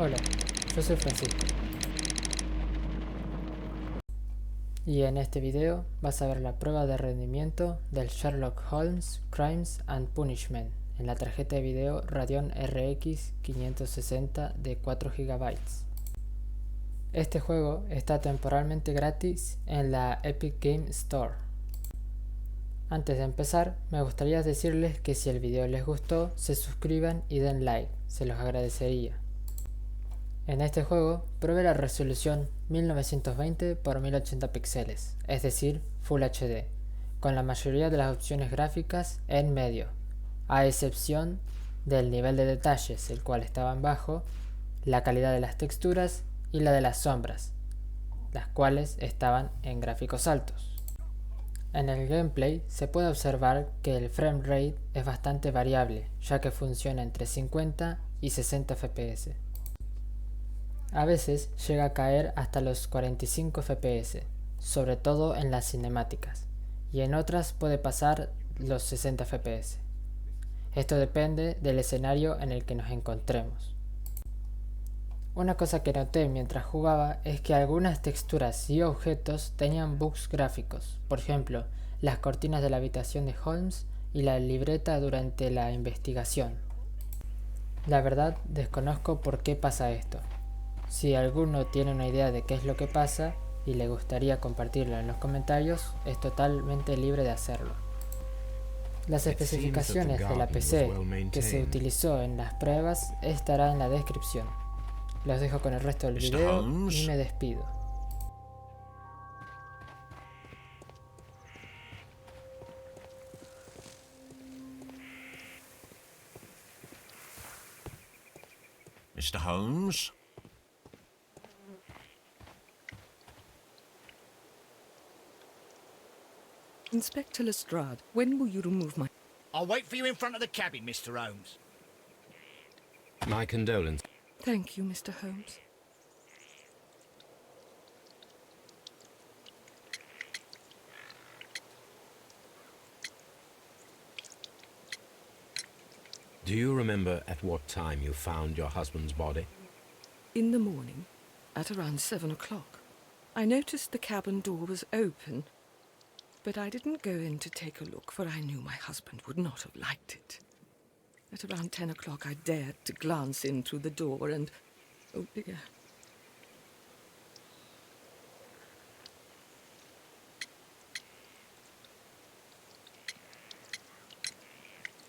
Hola, yo soy Francisco y en este video vas a ver la prueba de rendimiento del Sherlock Holmes Crimes and Punishment en la tarjeta de video Radeon RX 560 de 4 GB. Este juego está temporalmente gratis en la Epic Game Store. Antes de empezar, me gustaría decirles que si el video les gustó, se suscriban y den like, se los agradecería. En este juego probé la resolución 1920 x 1080 píxeles, es decir, Full HD, con la mayoría de las opciones gráficas en medio, a excepción del nivel de detalles, el cual estaba en bajo, la calidad de las texturas y la de las sombras, las cuales estaban en gráficos altos. En el gameplay se puede observar que el frame rate es bastante variable, ya que funciona entre 50 y 60 FPS. A veces llega a caer hasta los 45 FPS, sobre todo en las cinemáticas, y en otras puede pasar los 60 FPS. Esto depende del escenario en el que nos encontremos. Una cosa que noté mientras jugaba es que algunas texturas y objetos tenían bugs gráficos, por ejemplo, las cortinas de la habitación de Holmes y la libreta durante la investigación. La verdad desconozco por qué pasa esto. Si alguno tiene una idea de qué es lo que pasa y le gustaría compartirlo en los comentarios, es totalmente libre de hacerlo. Las especificaciones de la PC que se utilizó en las pruebas estará en la descripción. Los dejo con el resto del video y me despido. Mr. Holmes? Inspector Lestrade, when will you remove my... I'll wait for you in front of the cabin, Mr. Holmes. My condolences. Thank you, Mr. Holmes. Do you remember at what time you found your husband's body? In the morning, at around 7 o'clock. I noticed the cabin door was open, but I didn't go in to take a look, for I knew my husband would not have liked it. At around 10 o'clock I dared to glance in through the door and... oh dear.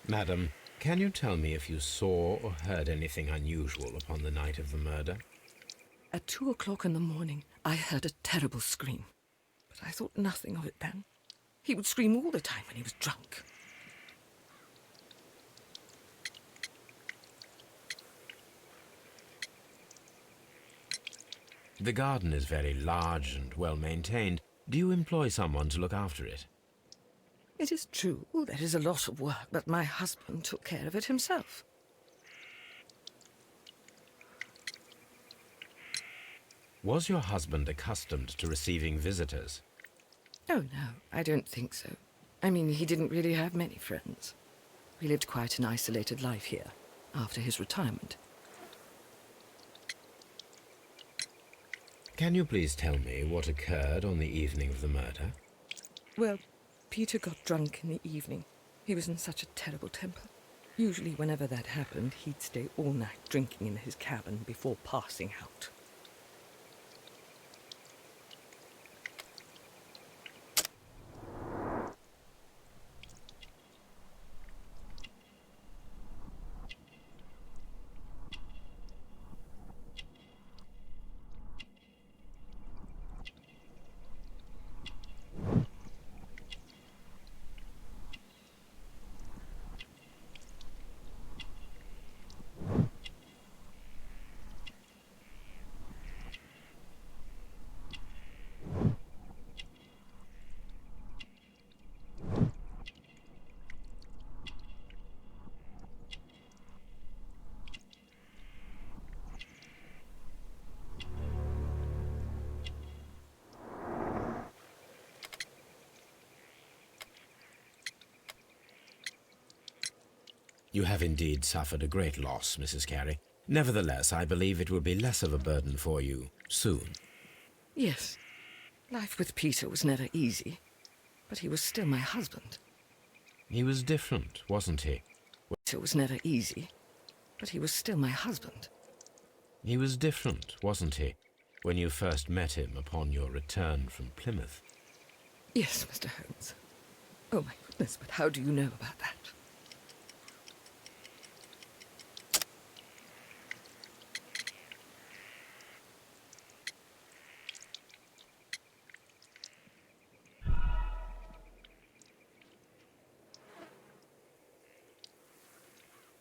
Madam, can you tell me if you saw or heard anything unusual upon the night of the murder? At 2 o'clock in the morning I heard a terrible scream, but I thought nothing of it then. He would scream all the time when he was drunk. The garden is very large and well maintained. Do you employ someone to look after it? It is true, there is a lot of work, but my husband took care of it himself. Was your husband accustomed to receiving visitors? Oh, no, I don't think so. I mean, he didn't really have many friends. We lived quite an isolated life here, after his retirement. Can you please tell me what occurred on the evening of the murder? Well, Peter got drunk in the evening. He was in such a terrible temper. Usually whenever that happened, he'd stay all night drinking in his cabin before passing out. You have indeed suffered a great loss, Mrs. Carey. Nevertheless, I believe it will be less of a burden for you soon. Yes, life with Peter was never easy, but he was still my husband. He was different, wasn't he? Peter was never easy, but he was still my husband. He was different, wasn't he, when you first met him upon your return from Plymouth? Yes, Mr. Holmes. Oh my goodness, but how do you know about that?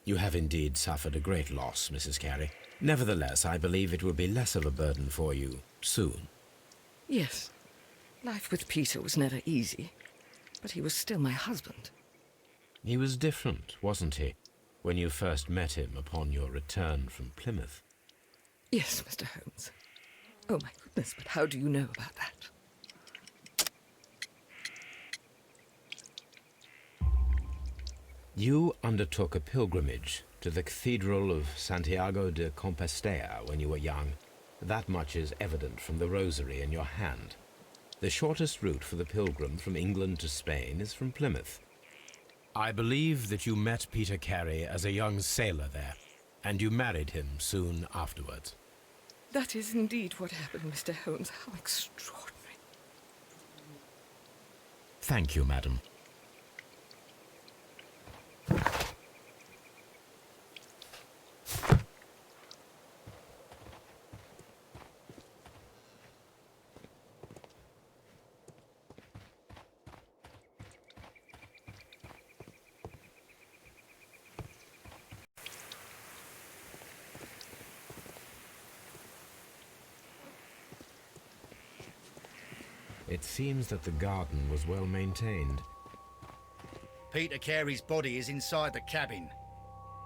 You have indeed suffered a great loss, Mrs. Carey. Nevertheless, I believe it will be less of a burden for you soon. Yes, life with Peter was never easy, but he was still my husband. He was different, wasn't he, when you first met him upon your return from Plymouth? Yes, Mr. Holmes. Oh my goodness, but how do you know about that? You undertook a pilgrimage to the Cathedral of Santiago de Compostela when you were young. That much is evident from the rosary in your hand. The shortest route for the pilgrim from England to Spain is from Plymouth. I believe that you met Peter Carey as a young sailor there, and you married him soon afterwards. That is indeed what happened, Mr. Holmes. How extraordinary. Thank you, madam. It seems that the garden was well maintained. Peter Carey's body is inside the cabin.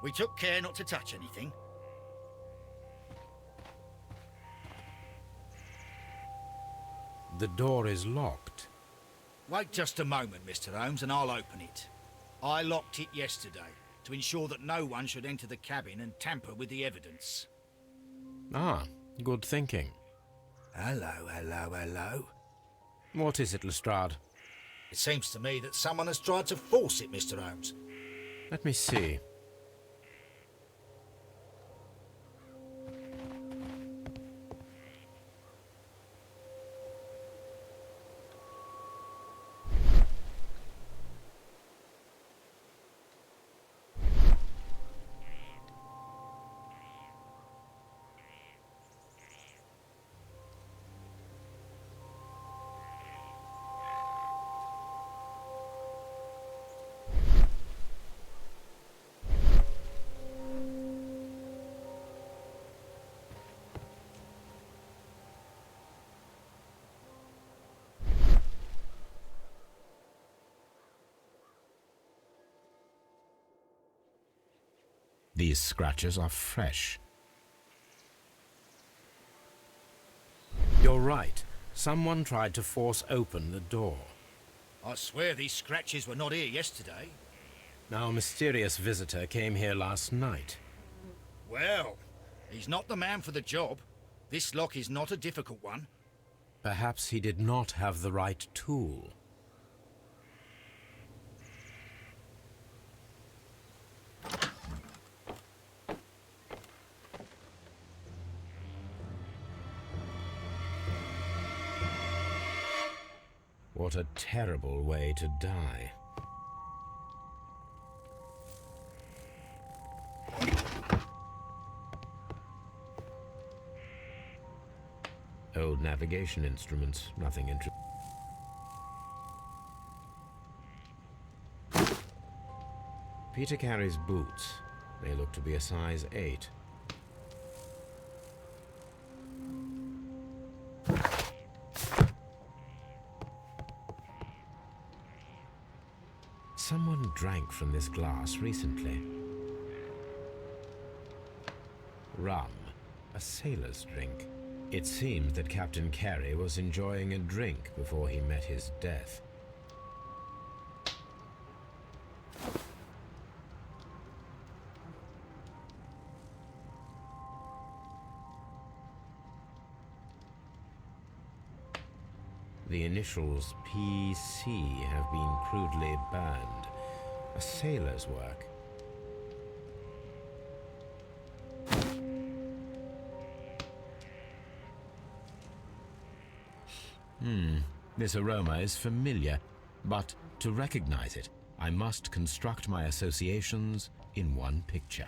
We took care not to touch anything. The door is locked. Wait just a moment, Mr. Holmes, and I'll open it. I locked it yesterday to ensure that no one should enter the cabin and tamper with the evidence. Ah, good thinking. Hello, hello, hello. What is it, Lestrade? It seems to me that someone has tried to force it, Mr. Holmes. Let me see. These scratches are fresh. You're right. Someone tried to force open the door. I swear these scratches were not here yesterday. Now, a mysterious visitor came here last night. Well, he's not the man for the job. This lock is not a difficult one. Perhaps he did not have the right tool. What a terrible way to die. Old navigation instruments, nothing interesting. Peter Carey's boots. They look to be a size 8. Someone drank from this glass recently. Rum, a sailor's drink. It seems that Captain Carey was enjoying a drink before he met his death. The initials PC have been crudely burned. A sailor's work. This aroma is familiar, but to recognize it, I must construct my associations in one picture.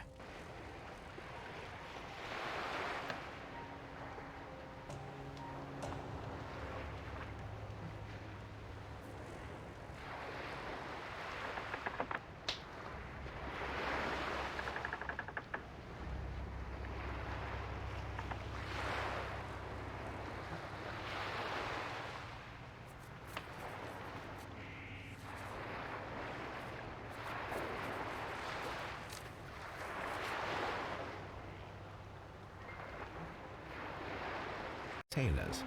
Sailors.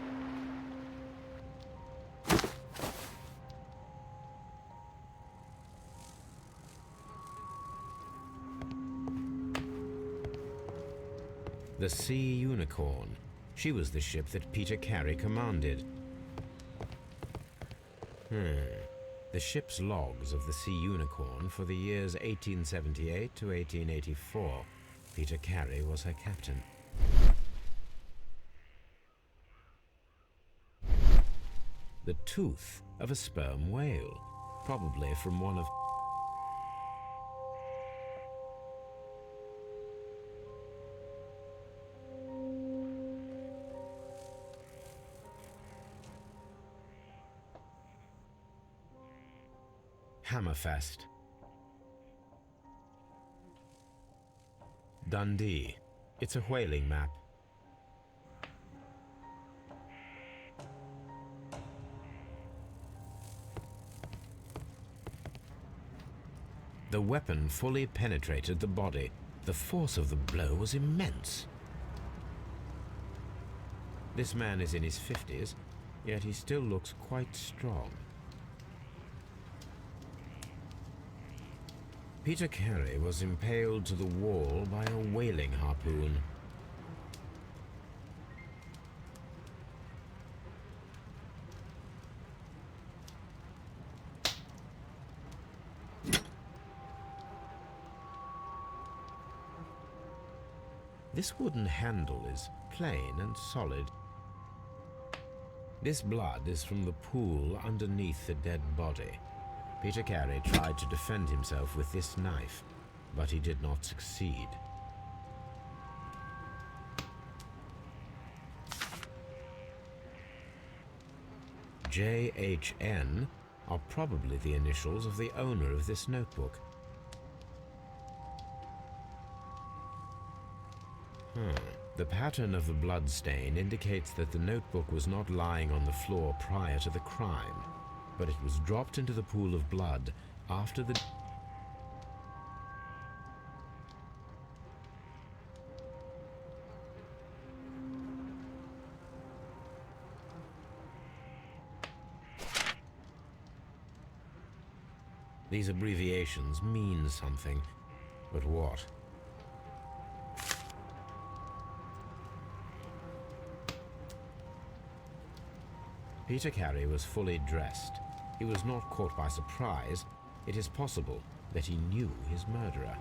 The Sea Unicorn. She was the ship that Peter Carey commanded. The ship's logs of the Sea Unicorn for the years 1878 to 1884. Peter Carey was her captain. The tooth of a sperm whale, probably from one of Hammerfest. Dundee. It's a whaling map. The weapon fully penetrated the body. The force of the blow was immense. This man is in his 50s, yet he still looks quite strong. Peter Carey was impaled to the wall by a whaling harpoon. This wooden handle is plain and solid. This blood is from the pool underneath the dead body. Peter Carey tried to defend himself with this knife, but he did not succeed. JHN are probably the initials of the owner of this notebook. The pattern of the blood stain indicates that the notebook was not lying on the floor prior to the crime, but it was dropped into the pool of blood after the... These abbreviations mean something, but what? Peter Carey was fully dressed. He was not caught by surprise. It is possible that he knew his murderer.